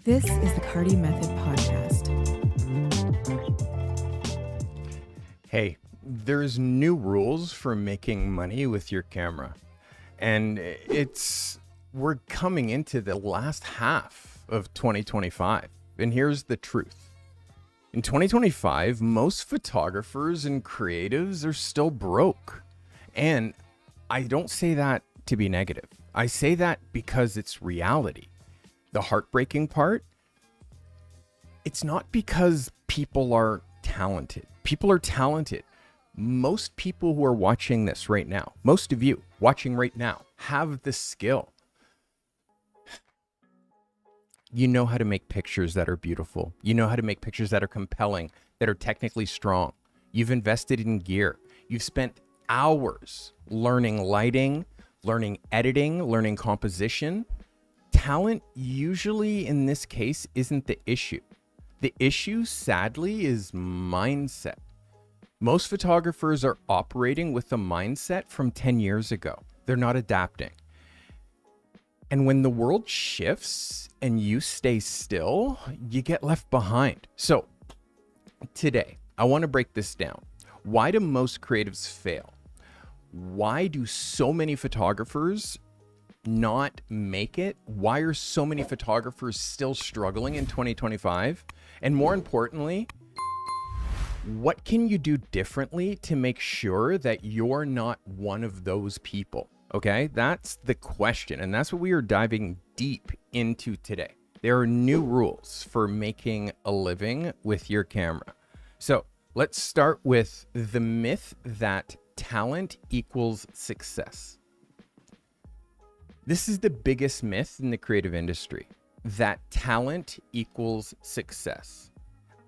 This is the Carty Method Podcast. Hey, there's new rules for making money with your camera. And we're coming into the last half of 2025. And here's the truth. In 2025, most photographers and creatives are still broke. And I don't say that to be negative. I say that because it's reality. The heartbreaking part, it's not because people are talented. People are talented. Most people who are watching this right now, most of you watching right now, have the skill. You know how to make pictures that are beautiful. You know how to make pictures that are compelling, that are technically strong. You've invested in gear. You've spent hours learning lighting, learning editing, learning composition. Talent usually in this case isn't the issue. The issue, sadly, is mindset. Most photographers are operating with a mindset from 10 years ago. They're not adapting. And when the world shifts and you stay still, you get left behind. So today, I want to break this down. Why do most creatives fail? Why do so many photographers not make it? Why are so many photographers still struggling in 2025? And more importantly, what can you do differently to make sure that you're not one of those people? Okay, that's the question. And that's what we are diving deep into today. There are new rules for making a living with your camera. So let's start with the myth that talent equals success. This is the biggest myth in the creative industry, that talent equals success.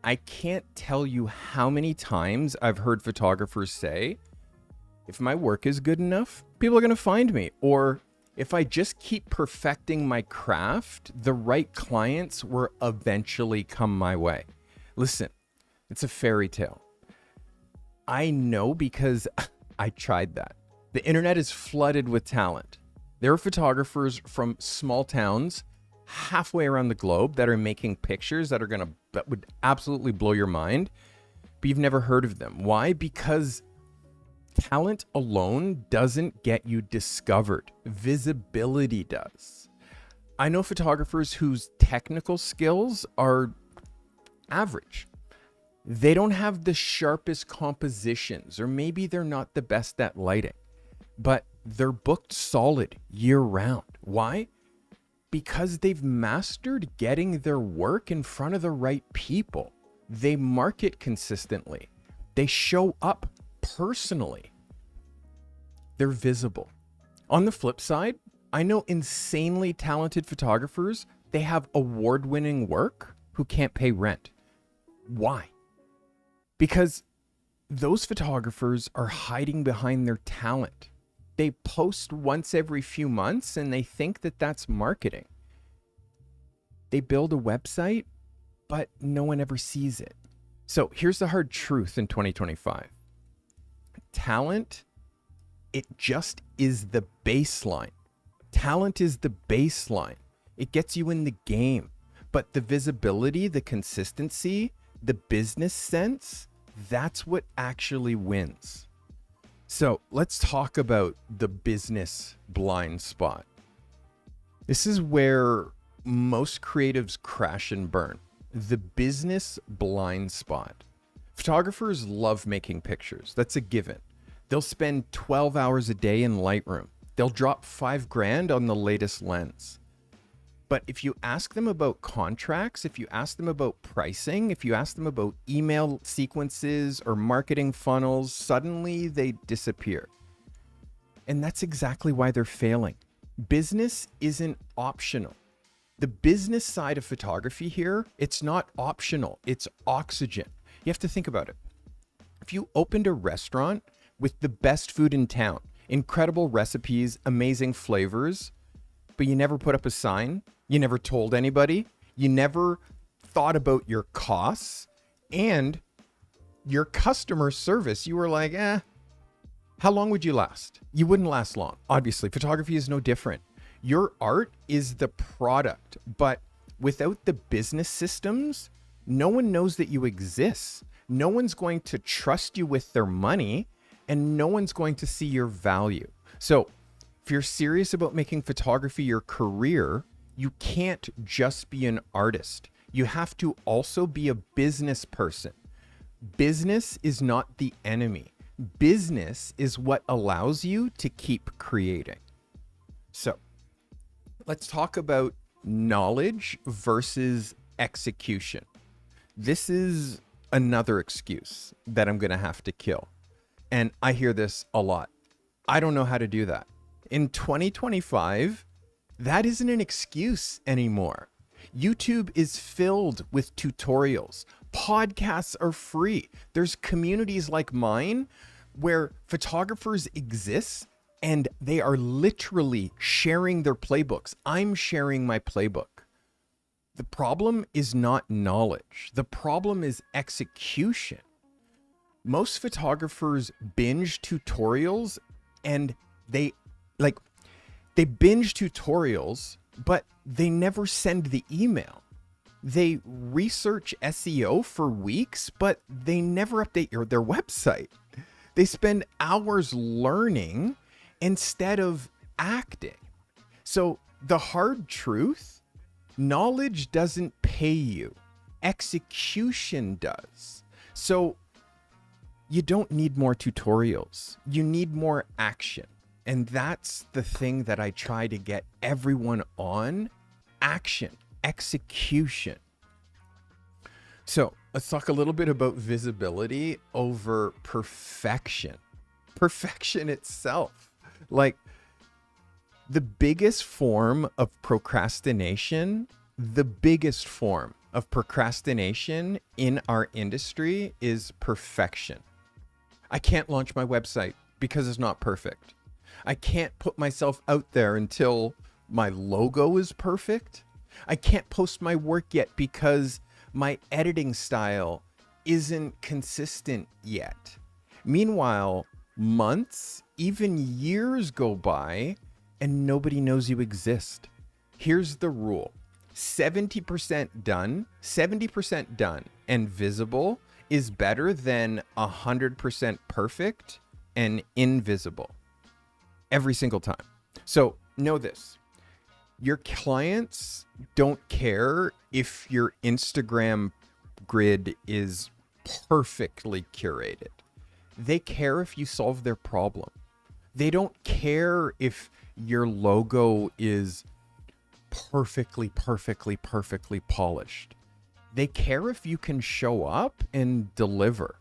I can't tell you how many times I've heard photographers say, if my work is good enough, people are going to find me. Or if I just keep perfecting my craft, the right clients will eventually come my way. Listen, it's a fairy tale. I know because I tried that. The internet is flooded with talent. There are photographers from small towns halfway around the globe that are making pictures that would absolutely blow your mind, but you've never heard of them. Why? Because talent alone doesn't get you discovered. Visibility does. I know photographers whose technical skills are average. They don't have the sharpest compositions, or maybe they're not the best at lighting, but they're booked solid year round. Why? Because they've mastered getting their work in front of the right people. They market consistently. They show up personally. They're visible. On the flip side, I know insanely talented photographers, they have award-winning work who can't pay rent. Why? Because those photographers are hiding behind their talent. They post once every few months and they think that that's marketing. They build a website, but no one ever sees it. So here's the hard truth in 2025. Talent, it just is the baseline. Talent is the baseline. It gets you in the game. But the visibility, the consistency, the business sense, that's what actually wins. So let's talk about the business blind spot. This is where most creatives crash and burn. The business blind spot. Photographers love making pictures. That's a given. They'll spend 12 hours a day in Lightroom. They'll drop $5,000 on the latest lens. But if you ask them about contracts, if you ask them about pricing, if you ask them about email sequences or marketing funnels, suddenly they disappear. And that's exactly why they're failing. Business isn't optional. The business side of photography here, it's not optional, it's oxygen. You have to think about it. If you opened a restaurant with the best food in town, incredible recipes, amazing flavors, but you never put up a sign, you never told anybody, you never thought about your costs and your customer service, you were like, how long would you last? You wouldn't last long. Obviously, photography is no different. Your art is the product, but Without the business systems, no one knows that you exist. No one's going to trust you with their money, and no one's going to see your value. So if you're serious about making photography your career, you can't just be an artist. You have to also be a business person. Business is not the enemy. Business is what allows you to keep creating. So let's talk about knowledge versus execution. This is another excuse that I'm going to have to kill. And I hear this a lot. I don't know how to do that. In 2025, that isn't an excuse anymore. YouTube is filled with tutorials. Podcasts are free. There's communities like mine where photographers exist and they are literally sharing their playbooks. I'm sharing my playbook. The problem is not knowledge. The problem is execution. Most photographers binge tutorials and they binge tutorials, but they never send the email. They research SEO for weeks, but they never update their website. They spend hours learning instead of acting. So the hard truth, knowledge doesn't pay you. Execution does. So you don't need more tutorials. You need more action. And that's the thing that I try to get everyone on. Action, execution. So let's talk a little bit about visibility over perfection. Perfection itself. Like the biggest form of procrastination in our industry is perfection. I can't launch my website because it's not perfect. I can't put myself out there until my logo is perfect. I can't post my work yet because my editing style isn't consistent yet. Meanwhile, months, even years go by and nobody knows you exist. Here's the rule. 70% done and visible is better than 100% perfect and invisible every single time. So know this, your clients don't care if your Instagram grid is perfectly curated. They care if you solve their problem. They don't care if your logo is perfectly polished. They care if you can show up and deliver.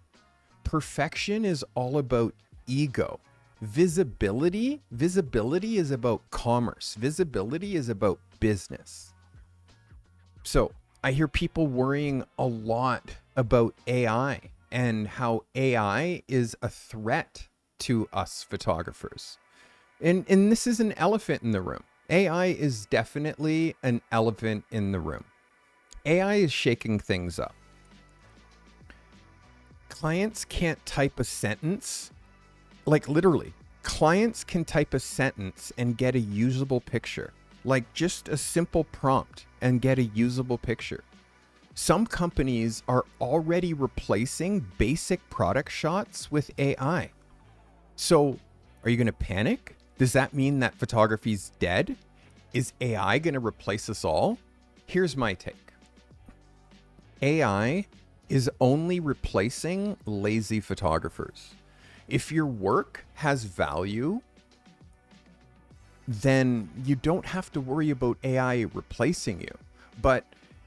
Perfection is all about ego. Visibility is about commerce. Visibility is about business. So I hear people worrying a lot about AI and how AI is a threat to us photographers. And this is an elephant in the room. AI is definitely an elephant in the room. AI is shaking things up. Clients can't type a sentence. Like literally, clients can type a sentence and get a usable picture. Like just a simple prompt and get a usable picture. Some companies are already replacing basic product shots with AI. So are you going to panic? Does that mean that photography's dead? Is AI going to replace us all? Here's my take. AI is only replacing lazy photographers. If your work has value, then you don't have to worry about AI replacing you. But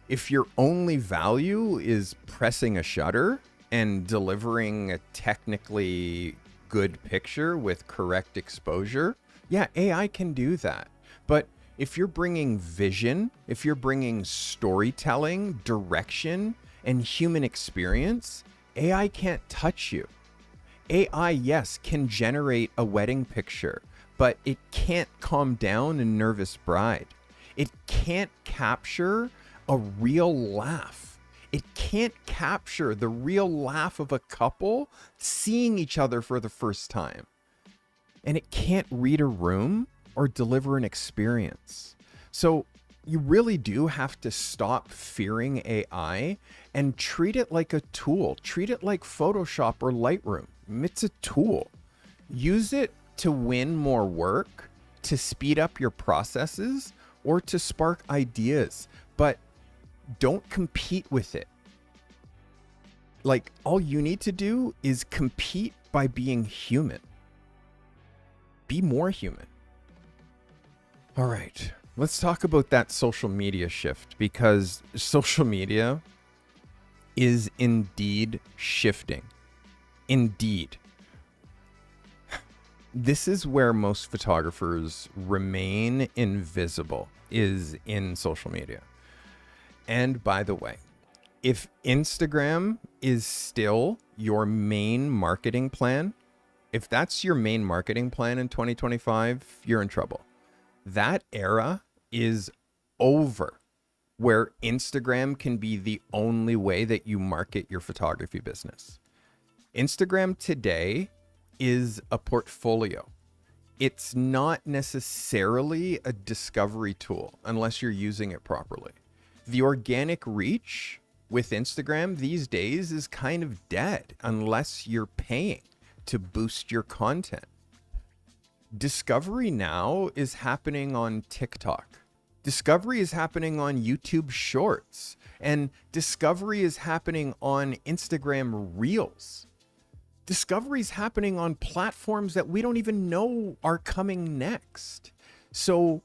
if your only value is pressing a shutter and delivering a technically good picture with correct exposure, yeah, AI can do that. But if you're bringing vision, if you're bringing storytelling, direction, and human experience, AI can't touch you. AI, yes, can generate a wedding picture, but it can't calm down a nervous bride. It can't capture a real laugh. It can't capture the real laugh of a couple seeing each other for the first time. And it can't read a room or deliver an experience. So You really do have to stop fearing AI and treat it like a tool. Treat it like Photoshop or Lightroom. It's a tool. Use it to win more work, to speed up your processes, or to spark ideas. But don't compete with it. Like, all you need to do is compete by being human. Be more human. All right, let's talk about that social media shift, because social media is indeed shifting. Indeed. This is where most photographers remain invisible, is in social media. And by the way, if Instagram is still your main marketing plan, if that's your main marketing plan in 2025, you're in trouble. That era is over, where Instagram can be the only way that you market your photography business. Instagram today is a portfolio. It's not necessarily a discovery tool unless you're using it properly. The organic reach with Instagram these days is kind of dead unless you're paying to boost your content. Discovery now is happening on TikTok. Discovery is happening on YouTube Shorts. And discovery is happening on Instagram Reels. Discovery is happening on platforms that we don't even know are coming next. So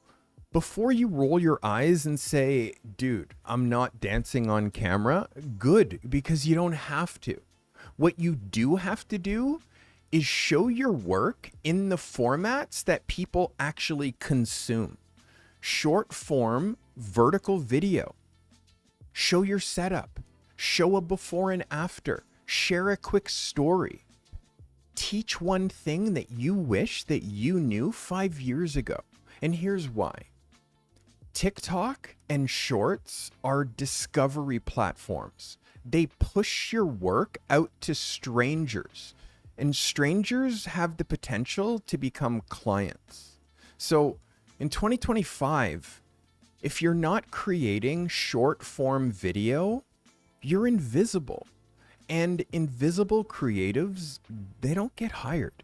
before you roll your eyes and say, dude, I'm not dancing on camera, good, because you don't have to. What you do have to do is show your work in the formats that people actually consume. Short form, vertical video. Show your setup. Show a before and after. Share a quick story. Teach one thing that you wish that you knew 5 years ago. And here's why. TikTok and Shorts are discovery platforms. They push your work out to strangers. And strangers have the potential to become clients. So in 2025, if you're not creating short form video, you're invisible. And invisible creatives, they don't get hired.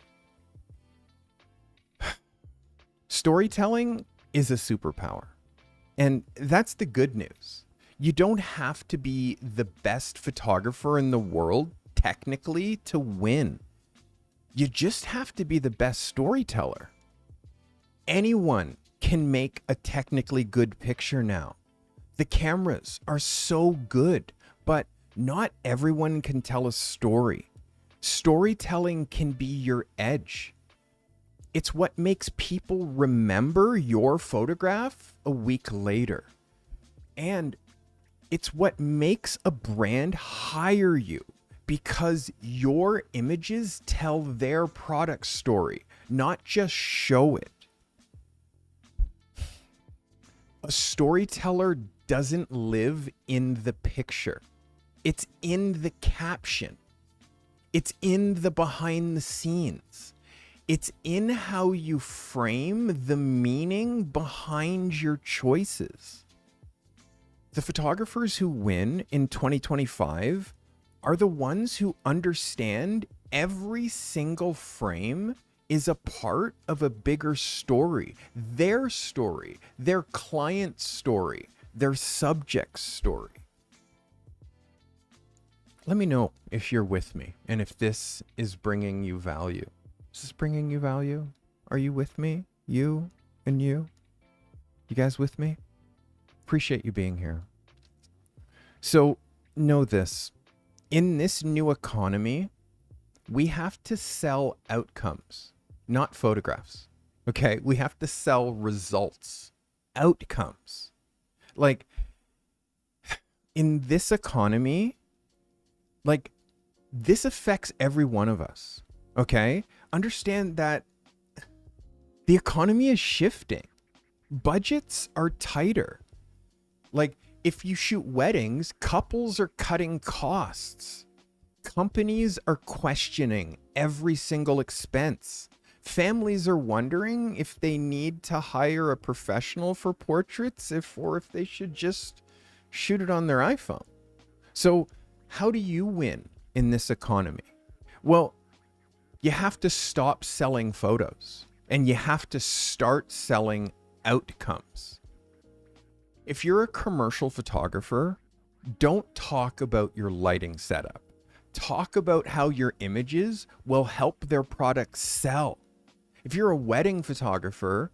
Storytelling is a superpower. And that's the good news. You don't have to be the best photographer in the world technically to win. You just have to be the best storyteller. Anyone can make a technically good picture now. The cameras are so good, but not everyone can tell a story. Storytelling can be your edge. It's what makes people remember your photograph a week later. And it's what makes a brand hire you, because your images tell their product story, not just show it. A storyteller doesn't live in the picture. It's in the caption. It's in the behind the scenes. It's in how you frame the meaning behind your choices. The photographers who win in 2025 are the ones who understand every single frame is a part of a bigger story, their client's story, their subject's story. Let me know if you're with me and if this is bringing you value. Is this bringing you value? Are you with me? You and you? You guys with me? Appreciate you being here. So know this. In this new economy, we have to sell outcomes, not photographs. Okay? We have to sell results, outcomes. Like, in this economy, like, this affects every one of us. Okay? Understand that the economy is shifting. Budgets are tighter. Like, if you shoot weddings, couples are cutting costs. Companies are questioning every single expense. Families are wondering if they need to hire a professional for portraits, or if they should just shoot it on their iPhone. So how do you win in this economy? Well, you have to stop selling photos and you have to start selling outcomes. If you're a commercial photographer, don't talk about your lighting setup. Talk about how your images will help their product sell. If you're a wedding photographer,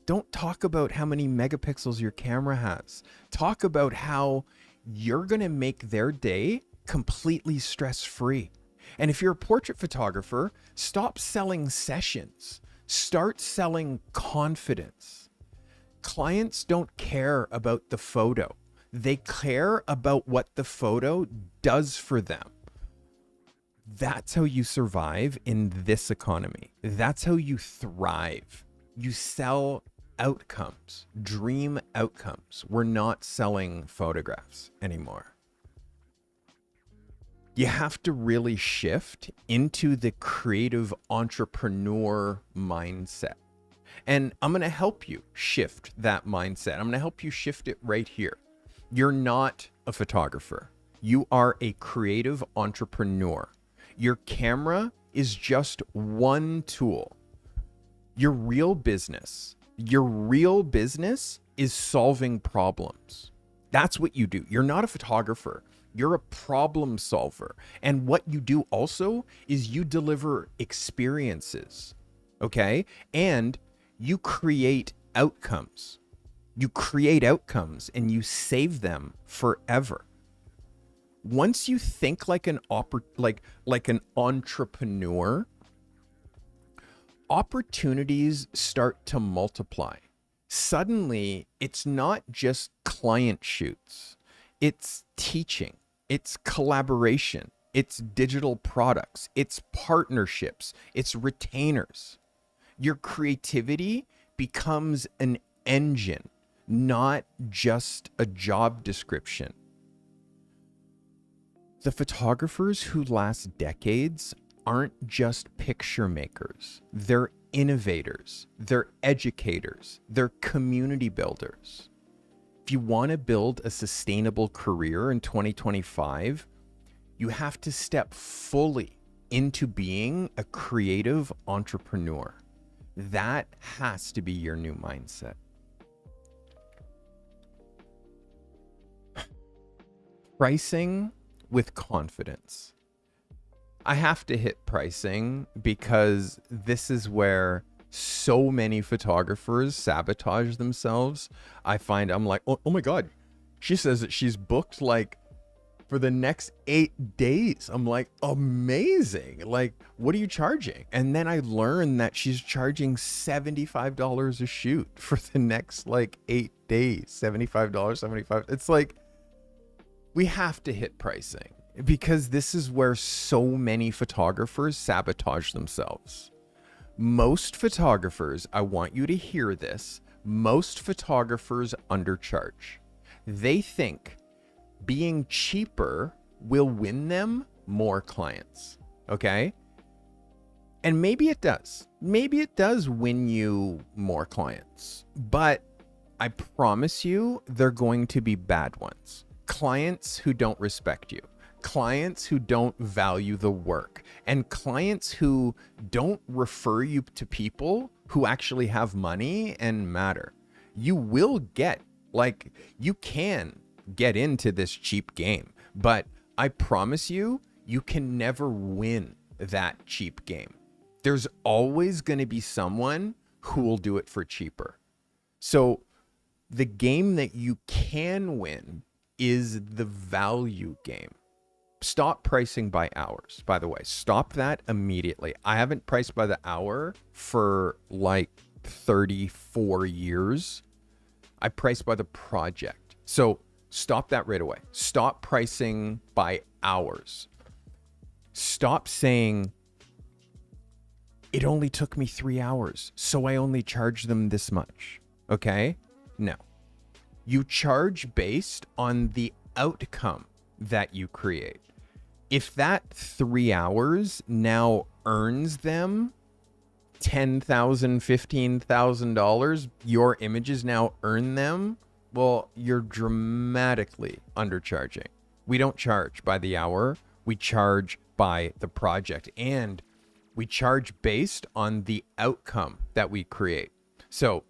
don't talk about how many megapixels your camera has. Talk about how you're going to make their day completely stress-free. And if you're a portrait photographer, stop selling sessions. Start selling confidence. Clients don't care about the photo. They care about what the photo does for them. That's how you survive in this economy. That's how you thrive. You sell outcomes, dream outcomes. We're not selling photographs anymore. You have to really shift into the creative entrepreneur mindset. And I'm going to help you shift that mindset. I'm going to help you shift it right here. You're not a photographer. You are a creative entrepreneur. Your camera is just one tool. Your real business is solving problems. That's what you do. You're not a photographer. You're a problem solver. And what you do also is you deliver experiences, okay? And you create outcomes. You create outcomes and you save them forever. Once you think like an entrepreneur, opportunities start to multiply. Suddenly, it's not just client shoots. It's teaching, it's collaboration, it's digital products, it's partnerships, it's retainers. Your creativity becomes an engine, not just a job description. The photographers who last decades aren't just picture makers. They're innovators, they're educators, they're community builders. If you want to build a sustainable career in 2025, you have to step fully into being a creative entrepreneur. That has to be your new mindset. Pricing with confidence. I have to hit pricing because this is where so many photographers sabotage themselves. I find I'm like, oh my God, she says that she's booked like for the next 8 days. I'm like, amazing. Like, what are you charging? And then I learn that she's charging $75 a shoot for the next like 8 days. $75. It's like, we have to hit pricing because this is where so many photographers sabotage themselves. Most photographers, I want you to hear this, most photographers undercharge. They think being cheaper will win them more clients, okay? And maybe it does. Maybe it does win you more clients, but I promise you they're going to be bad ones. Clients who don't respect you. Clients who don't value the work, and clients who don't refer you to people who actually have money and matter. You will get, like, you can get into this cheap game, but I promise you, you can never win that cheap game. There's always going to be someone who will do it for cheaper. So the game that you can win is the value game. Stop pricing by hours, by the way. Stop that immediately. I haven't priced by the hour for like 34 years. I price by the project. So stop that right away. Stop pricing by hours. Stop saying, it only took me 3 hours, so I only charge them this much. Okay? No. You charge based on the outcome that you create. If that 3 hours now earns them $10,000, $15,000, your images now earn them, well, you're dramatically undercharging. We don't charge by the hour. We charge by the project, and we charge based on the outcome that we create. So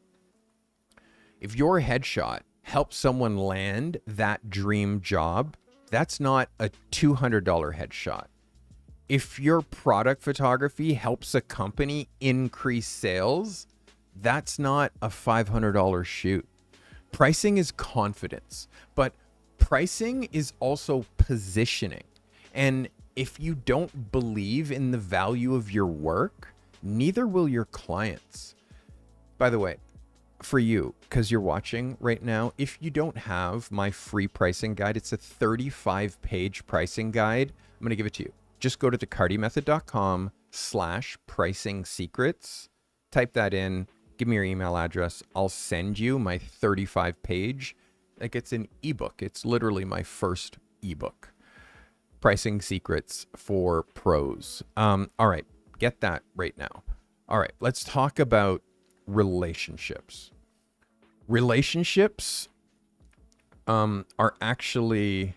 if your headshot helps someone land that dream job, that's not a $200 headshot. If your product photography helps a company increase sales, that's not a $500 shoot. Pricing is confidence, but pricing is also positioning. And if you don't believe in the value of your work, neither will your clients. By the way, for you, because you're watching right now, if you don't have my free pricing guide, it's a 35-page pricing guide. I'm going to give it to you. Just go to thecartymethod.com/pricing secrets. Type that in. Give me your email address. I'll send you my 35-page. Like, it's an ebook. It's literally my first ebook. Pricing secrets for pros. All right. Get that right now. All right. Let's talk about relationships. Relationships are actually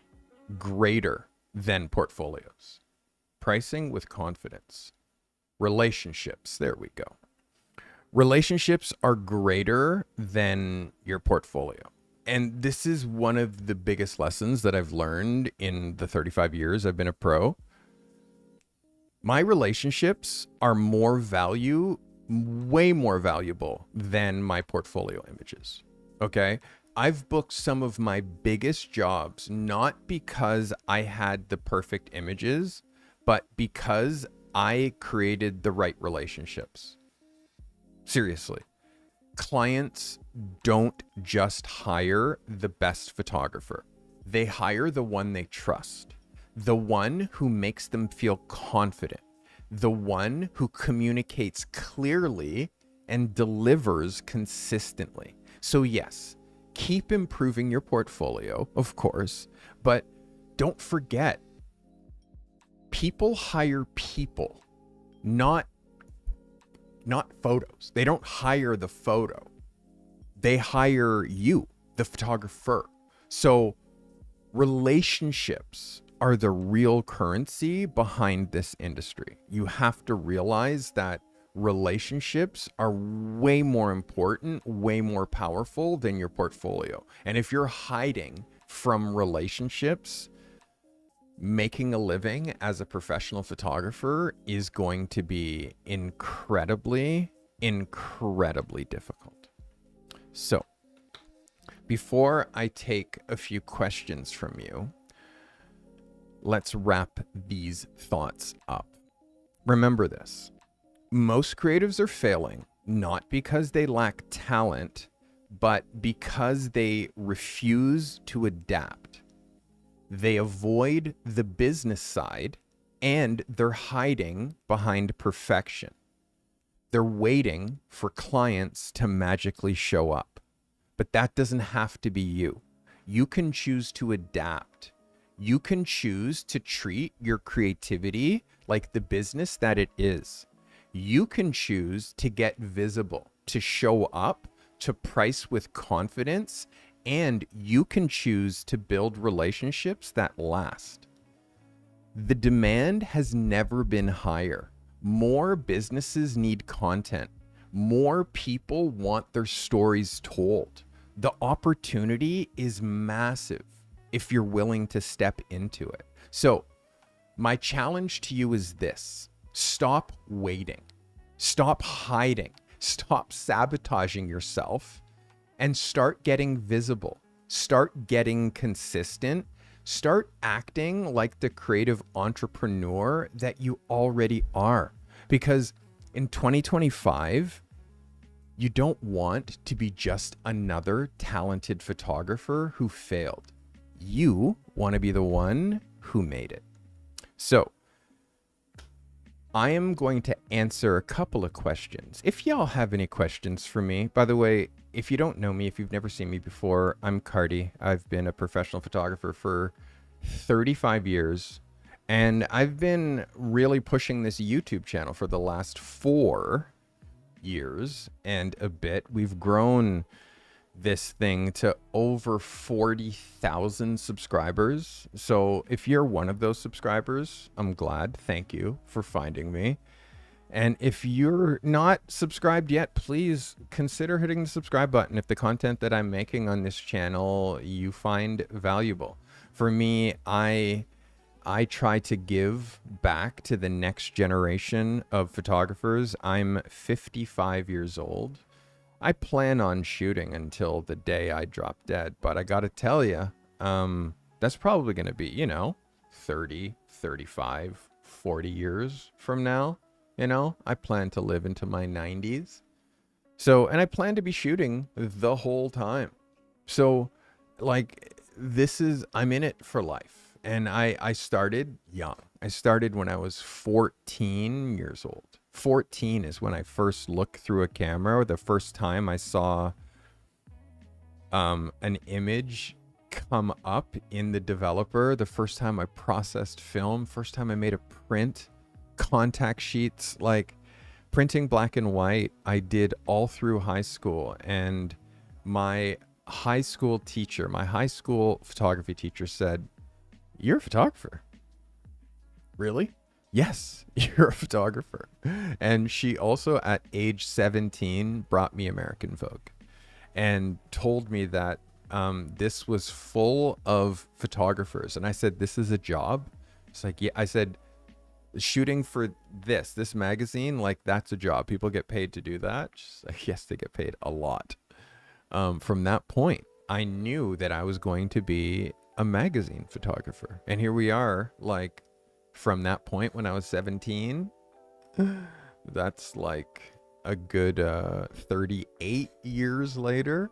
greater than portfolios. Pricing with confidence. Relationships. There we go. Relationships are greater than your portfolio. And this is one of the biggest lessons that I've learned in the 35 years I've been a pro. My relationships are way more valuable than my portfolio images. Okay? I've booked some of my biggest jobs not because I had the perfect images, but because I created the right relationships. Seriously. Clients don't just hire the best photographer. They hire the one they trust, the one who makes them feel confident, the one who communicates clearly and delivers consistently. So yes, keep improving your portfolio, of course, but don't forget, people hire people, not photos. They don't hire the photo. They hire you, the photographer. So relationships are the real currency behind this industry. You have to realize that relationships are way more important, way more powerful than your portfolio. And if you're hiding from relationships, making a living as a professional photographer is going to be incredibly difficult. So, before I take a few questions from you, let's wrap these thoughts up. Remember this. Most creatives are failing not because they lack talent, but because they refuse to adapt. They avoid the business side, and they're hiding behind perfection. They're waiting for clients to magically show up. But that doesn't have to be you. You can choose to adapt. You can choose to treat your creativity like the business that it is. You can choose to get visible, to show up, to price with confidence, and you can choose to build relationships that last. The demand has never been higher. More businesses need content. More people want their stories told. The opportunity is massive if you're willing to step into it. So, my challenge to you is this. Stop waiting. Stop hiding. Stop sabotaging yourself and start getting visible. Start getting consistent. Start acting like the creative entrepreneur that you already are. Because in 2025, you don't want to be just another talented photographer who failed. You want to be the one who made it. So, I am going to answer a couple of questions. If y'all have any questions for me, by the way, if you don't know me, if you've never seen me before, I'm Carty. I've been a professional photographer for 35 years, and I've been really pushing this YouTube channel for the last 4. years and a bit, we've grown this thing to over 40,000 subscribers. So if you're one of those subscribers, I'm glad. Thank you for finding me. And if you're not subscribed yet, please consider hitting the subscribe button if the content that I'm making on this channel you find valuable. For me, I try to give back to the next generation of photographers. I'm 55 years old. I plan on shooting until the day I drop dead, but I gotta tell you, that's probably gonna be, 30, 35, 40 years from now. I plan to live into my 90s. So, and I plan to be shooting the whole time. So, I'm in it for life. And I started young. I started when I was 14 years old. 14 is when I first looked through a camera. The first time I saw an image come up in the developer. The first time I processed film. First time I made a print. Contact sheets, like printing black and white, I did all through high school. And my high school photography teacher said, "You're a photographer." Really? Yes, you're a photographer. And she also at age 17 brought me American Vogue and told me that this was full of photographers. And I said, "This is a job?" It's like, yeah. I said, "Shooting for this magazine, like that's a job. People get paid to do that?" She's like, "Yes, they get paid a lot." From that point, I knew that I was going to be a magazine photographer. And here we are, like from that point when I was 17, that's like a good 38 years later.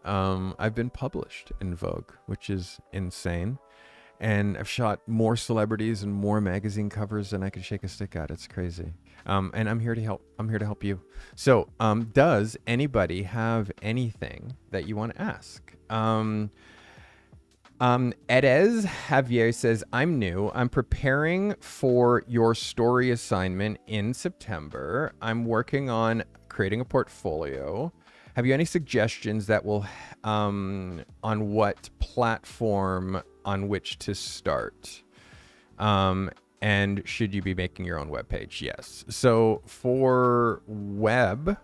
I've been published in Vogue, which is insane. And I've shot more celebrities and more magazine covers than I can shake a stick at. It's crazy. And I'm here to help. I'm here to help you. So, does anybody have anything that you want to ask? Edez Javier says, "I'm new. I'm preparing for your story assignment in September. I'm working on creating a portfolio. Have you any suggestions that will, on what platform on which to start? And should you be making your own webpage?" Yes. So for web,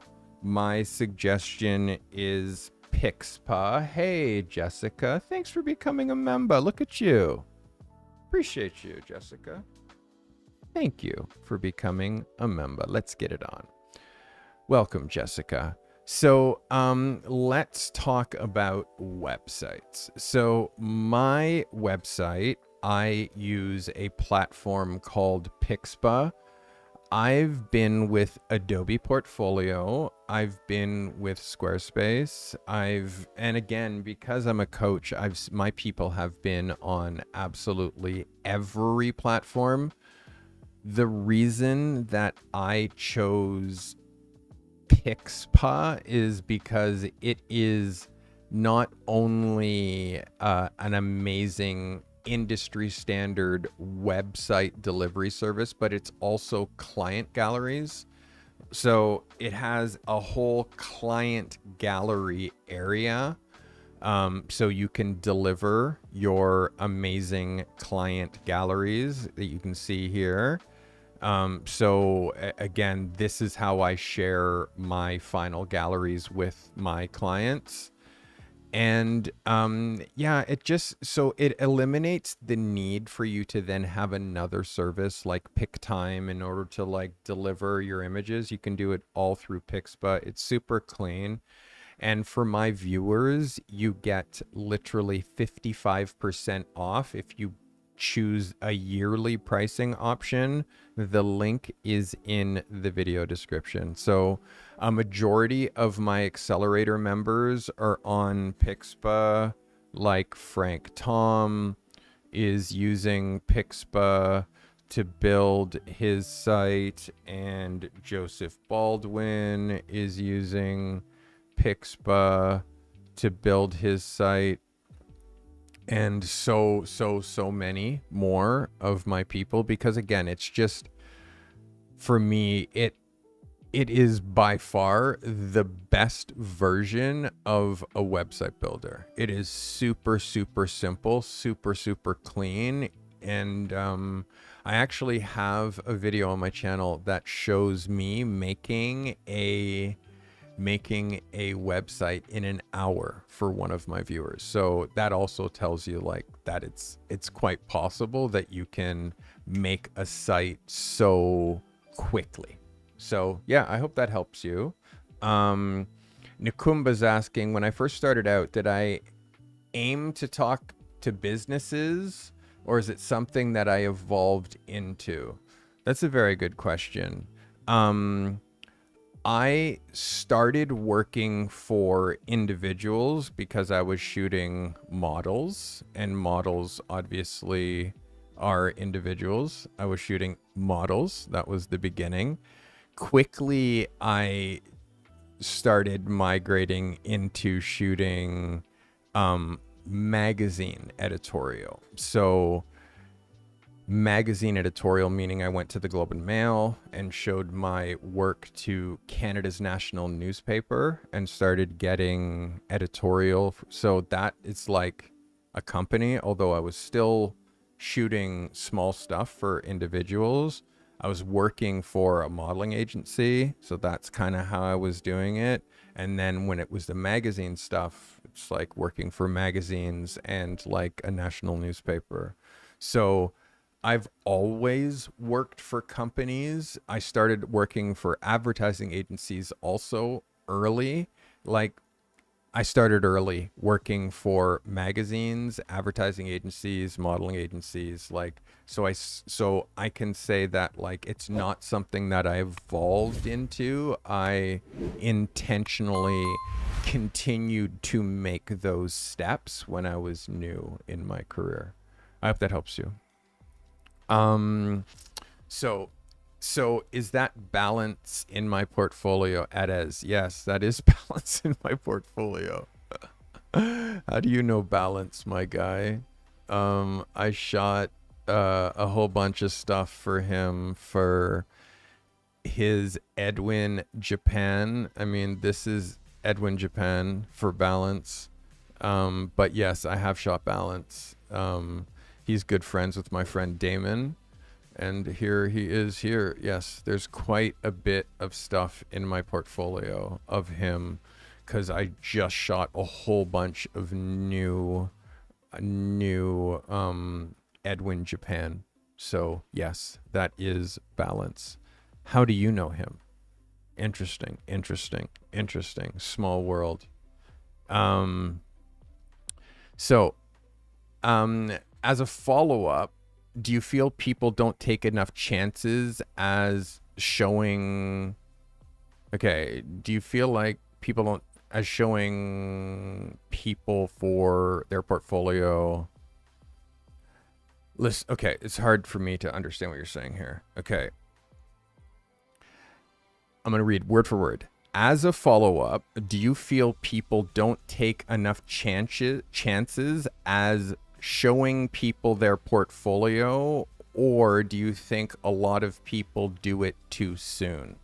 my suggestion is Pixpa. Hey, Jessica, thanks for becoming a member. Look at you. Appreciate you, Jessica. Thank you for becoming a member. Let's get it on. Welcome, Jessica. So let's talk about websites. So my website, I use a platform called Pixpa. I've been with Adobe Portfolio. I've been with Squarespace. And again, because I'm a coach, my people have been on absolutely every platform. The reason that I chose Pixpa is because it is not only an amazing industry standard website delivery service, but it's also client galleries. So it has a whole client gallery area. So you can deliver your amazing client galleries that you can see here. So again, this is how I share my final galleries with my clients. And yeah, it eliminates the need for you to then have another service like PicTime in order to like deliver your images. You can do it all through Pixpa. It's super clean. And for my viewers, you get literally 55% off if you choose a yearly pricing option. The link is in the video description. So a majority of my accelerator members are on Pixpa, like Frank Tom is using Pixpa to build his site, and Joseph Baldwin is using Pixpa to build his site. And so many more of my people, because again, it's just, for me, it is by far the best version of a website builder. It is super, super simple, super, super clean. And I actually have a video on my channel that shows me making a website in an hour for one of my viewers. So that also tells you like that it's quite possible that you can make a site so quickly. So yeah, I hope that helps you. Nikumba's asking, when I first started out, did I aim to talk to businesses, or is it something that I evolved into? That's a very good question. I started working for individuals because I was shooting models, and models obviously are individuals. I was shooting models. That was the beginning. Quickly, I started migrating into shooting magazine editorial. So magazine editorial, meaning I went to the Globe and Mail and showed my work to Canada's national newspaper and started getting editorial. So that it's like a company, although I was still shooting small stuff for individuals. I was working for a modeling agency, so that's kind of how I was doing it. And then when it was the magazine stuff, it's like working for magazines and like a national newspaper. So I've always worked for companies. I started working for advertising agencies also early. Like I started early working for magazines, advertising agencies, modeling agencies. Like, so I can say that like, it's not something that I evolved into. I intentionally continued to make those steps when I was new in my career. I hope that helps you. So is that balance in my portfolio, Edez? Yes, that is balance in my portfolio. How do you know balance, my guy? I shot a whole bunch of stuff for him for his Edwin Japan. I mean, this is Edwin Japan for balance. But yes, I have shot balance. He's good friends with my friend Damon. And here he is here. Yes, there's quite a bit of stuff in my portfolio of him because I just shot a whole bunch of new Edwin Japan. So yes, that is balance. How do you know him? Interesting. Small world. As a follow-up, do you feel people don't take enough chances as showing? Okay, do you feel like people don't as showing people for their portfolio? Listen, okay, it's hard for me to understand what you're saying here. Okay, I'm gonna read word for word. As a follow-up, do you feel people don't take enough chances as showing people their portfolio, or do you think a lot of people do it too soon?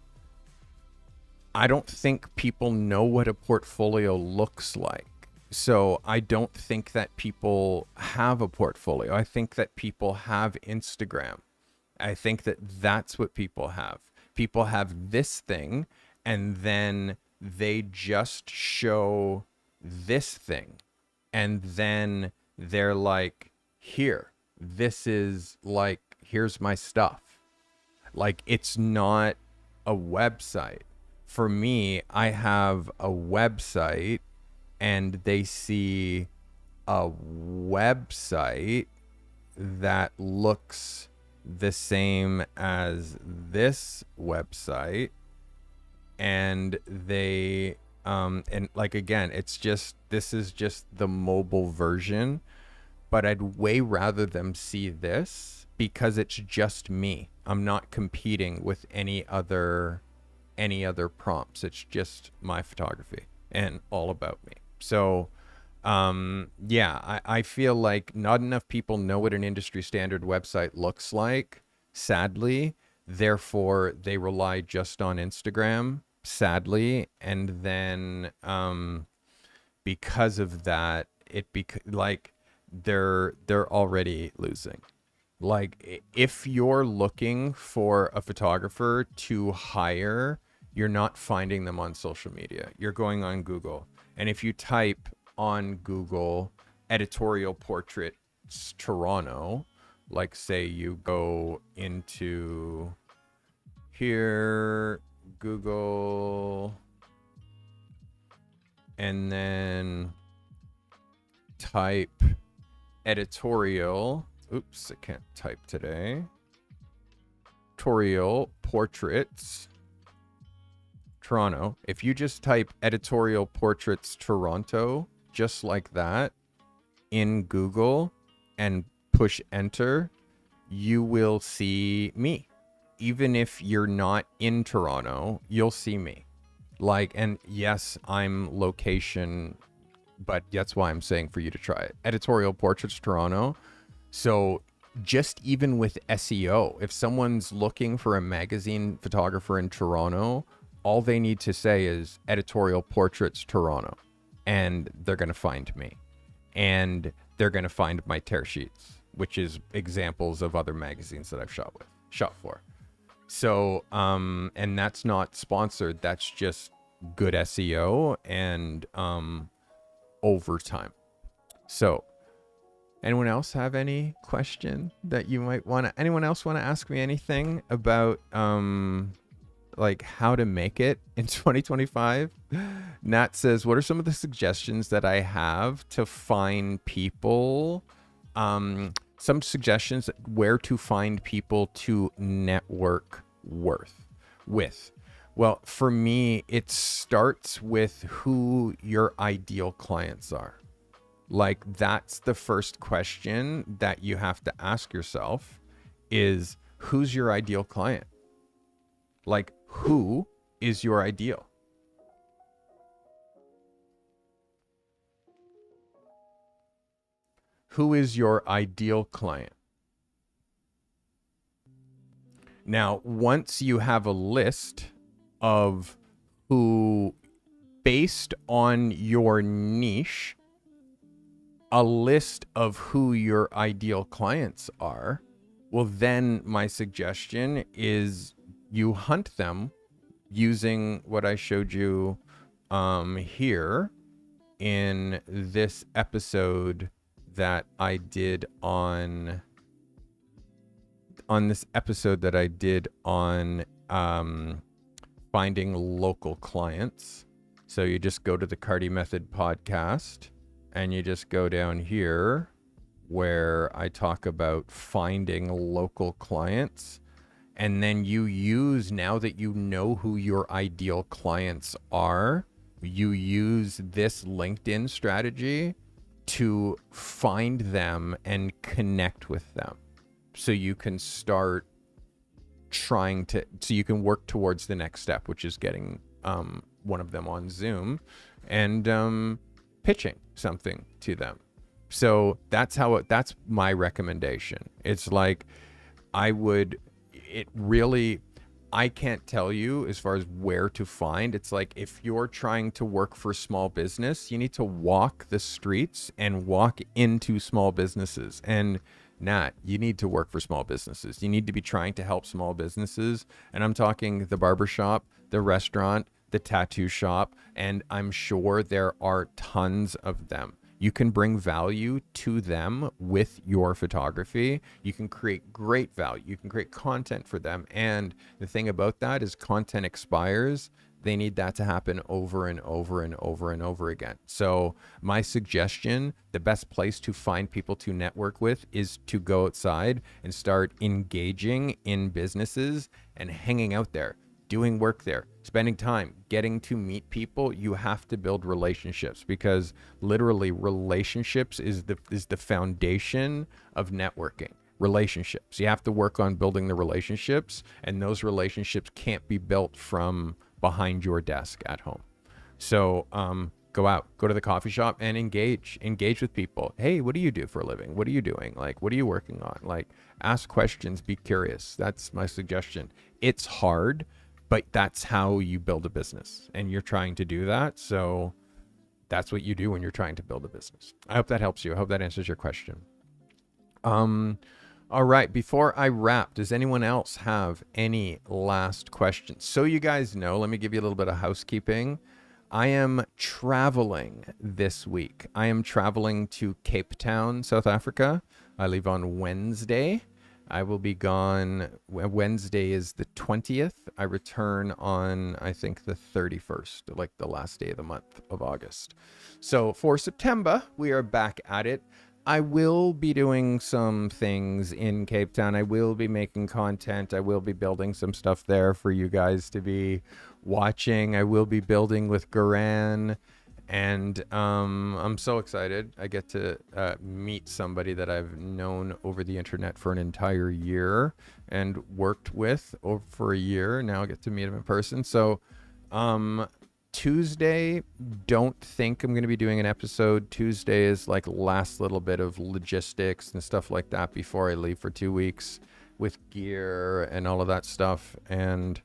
I don't think people know what a portfolio looks like. So I don't think that people have a portfolio. I think that people have Instagram. I think that that's what people have. People have this thing, and then they just show this thing. And then they're like, here, this is like, here's my stuff. Like, it's not a website. For me, I have a website and they see a website that looks the same as this website. And they, and like, again, it's just, this is just the mobile version, but I'd way rather them see this because it's just me. I'm not competing with any other prompts. It's just my photography and all about me. So, yeah, I feel like not enough people know what an industry standard website looks like. Sadly, Therefore, they rely just on Instagram, sadly. And then because of that, like they're already losing. Like if you're looking for a photographer to hire, you're not finding them on social media. You're going on Google. And if you type on Google editorial portraits Toronto, like say you go into here, Google, and then type editorial. Oops, I can't type today. Editorial portraits Toronto. If you just type editorial portraits Toronto, just like that, in Google and push enter, you will see me. Even if you're not in Toronto, you'll see me. Like, and yes, I'm location, but that's why I'm saying for you to try it. Editorial portraits Toronto. So just even with SEO, if someone's looking for a magazine photographer in Toronto, all they need to say is editorial portraits Toronto, and they're going to find me, and they're going to find my tear sheets, which is examples of other magazines that I've shot for. So, and that's not sponsored. That's just good SEO and overtime. So, anyone else have any question that you might want to, anyone else want to ask me anything about like how to make it in 2025? Nat says, what are some of the suggestions that I have to find people? Some suggestions where to find people to network with. Well, for me, it starts with who your ideal clients are. Like, that's the first question that you have to ask yourself is, who's your ideal client? Like, who is your ideal? Who is your ideal client? Now, once you have a list of who, based on your niche, a list of who your ideal clients are, well, then my suggestion is you hunt them using what I showed you here in this episode that I did on this episode that I did on finding local clients. So you just go to the Carty Method podcast and you just go down here where I talk about finding local clients. And then you use, now that you know who your ideal clients are, you use this LinkedIn strategy to find them and connect with them. So you can start so you can work towards the next step, which is getting one of them on Zoom and pitching something to them. So that's my recommendation. It's like, I can't tell you as far as where to find. It's like, if you're trying to work for small business, you need to walk the streets and walk into small businesses. And Nat, you need to work for small businesses. You need to be trying to help small businesses. And I'm talking the barbershop, the restaurant, the tattoo shop, and I'm sure there are tons of them. You can bring value to them with your photography. You can create great value. You can create content for them. And the thing about that is content expires. They need that to happen over and over and over and over again. So my suggestion, the best place to find people to network with is to go outside and start engaging in businesses and hanging out there, doing work there, spending time, getting to meet people. You have to build relationships, because literally relationships is the foundation of networking. Relationships. You have to work on building the relationships, and those relationships can't be built from behind your desk at home. So Go out, go to the coffee shop and engage with people. Hey, what do you do for a living? What are you doing? Like, what are you working on? Like, ask questions, be curious. That's my suggestion. It's hard, but that's how you build a business, and you're trying to do that. So that's what you do when you're trying to build a business. I hope that helps you. I hope that answers your question. All right, before I wrap, does anyone else have any last questions? So you guys know, let me give you a little bit of housekeeping. I am traveling this week. I am traveling to Cape Town, South Africa. I leave on Wednesday. I will be gone. Wednesday is the 20th. I return on, I think, the 31st, like the last day of the month of August. So for September, we are back at it. I will be doing some things in Cape Town. I will be making content. I will be building some stuff there for you guys to be watching. I will be building with Garan, and I'm so excited. I get to meet somebody that I've known over the internet for an entire year and worked with for a year. Now I get to meet him in person. So Tuesday, don't think I'm going to be doing an episode. Tuesday is like last little bit of logistics and stuff like that before I leave for 2 weeks with gear and all of that stuff, and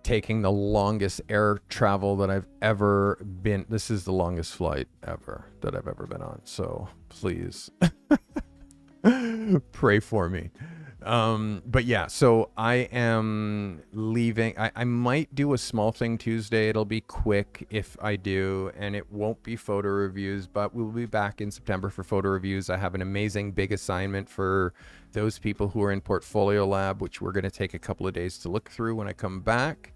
taking the longest air travel that I've ever been. This is the longest flight ever that I've ever been on. So please pray for me. But yeah, so I am leaving. I might do a small thing Tuesday. It'll be quick if I do, and it won't be photo reviews, but we'll be back in September for photo reviews. I have an amazing big assignment for those people who are in Portfolio Lab, which we're going to take a couple of days to look through when I come back.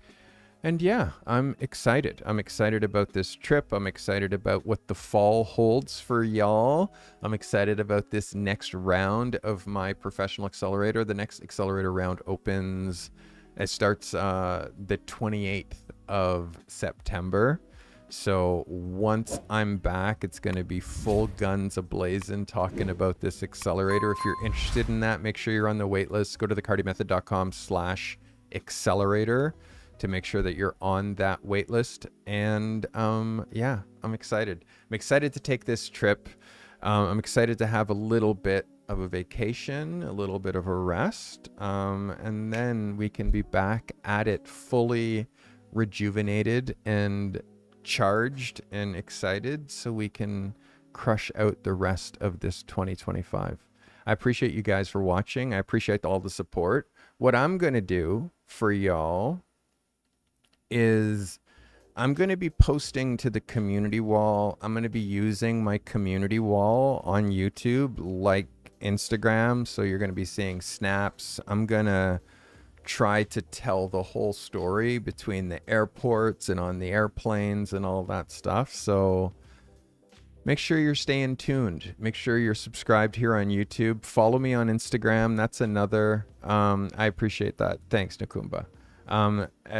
And yeah, I'm excited. I'm excited about this trip. I'm excited about what the fall holds for y'all. I'm excited about this next round of my professional accelerator. The next accelerator round opens, it starts the 28th of September. So once I'm back, it's going to be full guns a-blazing talking about this accelerator. If you're interested in that, make sure you're on the wait list. Go to thecardymethod.com/accelerator to make sure that you're on that wait list. And yeah, I'm excited. I'm excited to take this trip. I'm excited to have a little bit of a vacation, a little bit of a rest, and then we can be back at it fully rejuvenated and charged and excited, so we can crush out the rest of this 2025. I appreciate you guys for watching. I appreciate all the support. What I'm going to do for y'all is I'm going to be posting to the community wall. I'm going to be using my community wall on YouTube like Instagram. So you're going to be seeing snaps. I'm going to try to tell the whole story between the airports and on the airplanes and all that stuff. So make sure you're staying tuned. Make sure you're subscribed here on YouTube. Follow me on Instagram. That's another. I appreciate that. Thanks, Nakumba.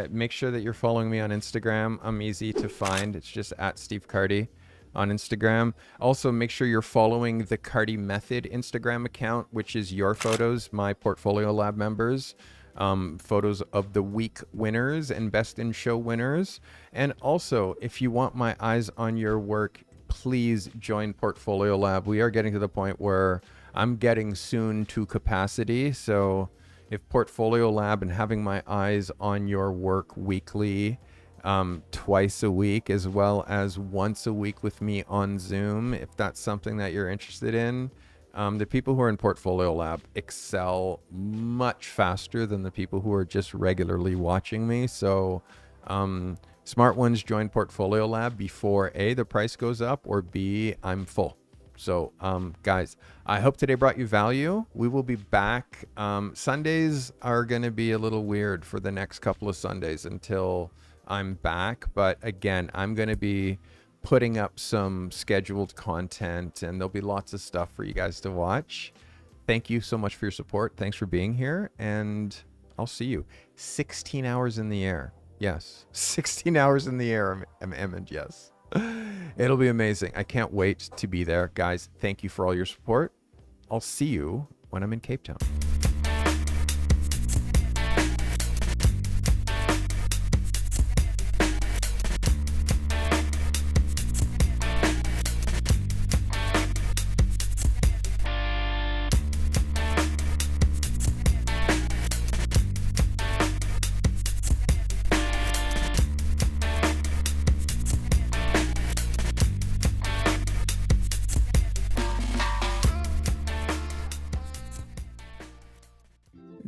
Make sure that you're following me on Instagram. I'm easy to find. It's just at Steve Carty on Instagram. Also, make sure you're following the Carty Method Instagram account, which is your photos, my Portfolio Lab members, photos of the week winners and best in show winners. And also, if you want my eyes on your work, please join Portfolio Lab. We are getting to the point where I'm getting soon to capacity. So if Portfolio Lab and having my eyes on your work weekly, twice a week, as well as once a week with me on Zoom, if that's something that you're interested in, the people who are in Portfolio Lab excel much faster than the people who are just regularly watching me. So smart ones join Portfolio Lab before A, the price goes up, or B, I'm full. So, guys, I hope today brought you value. We will be back. Sundays are going to be a little weird for the next couple of Sundays until I'm back. But again, I'm going to be putting up some scheduled content, and there'll be lots of stuff for you guys to watch. Thank you so much for your support. Thanks for being here, and I'll see you. 16 hours in the air. Yes, 16 hours in the air, and yes. It'll be amazing. I can't wait to be there. Guys, thank you for all your support. I'll see you when I'm in Cape Town.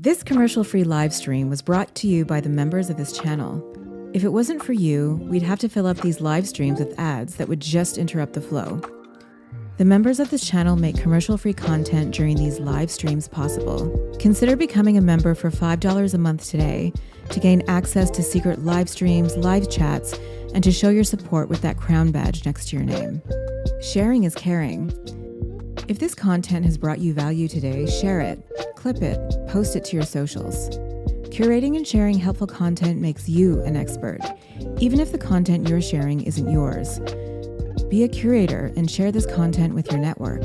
This commercial-free live stream was brought to you by the members of this channel. If it wasn't for you, we'd have to fill up these live streams with ads that would just interrupt the flow. The members of this channel make commercial-free content during these live streams possible. Consider becoming a member for $5 a month today to gain access to secret live streams, live chats, and to show your support with that crown badge next to your name. Sharing is caring. If this content has brought you value today, share it, clip it, post it to your socials. Curating and sharing helpful content makes you an expert, even if the content you're sharing isn't yours. Be a curator and share this content with your network.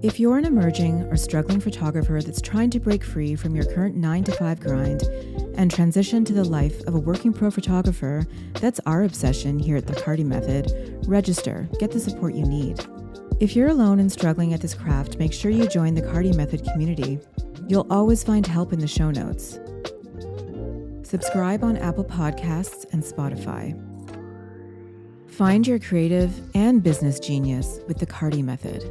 If you're an emerging or struggling photographer that's trying to break free from your current 9-to-5 grind and transition to the life of a working pro photographer, that's our obsession here at the Carty Method. Register, get the support you need. If you're alone and struggling at this craft, make sure you join the Carty Method community. You'll always find help in the show notes. Subscribe on Apple Podcasts and Spotify. Find your creative and business genius with the Carty Method.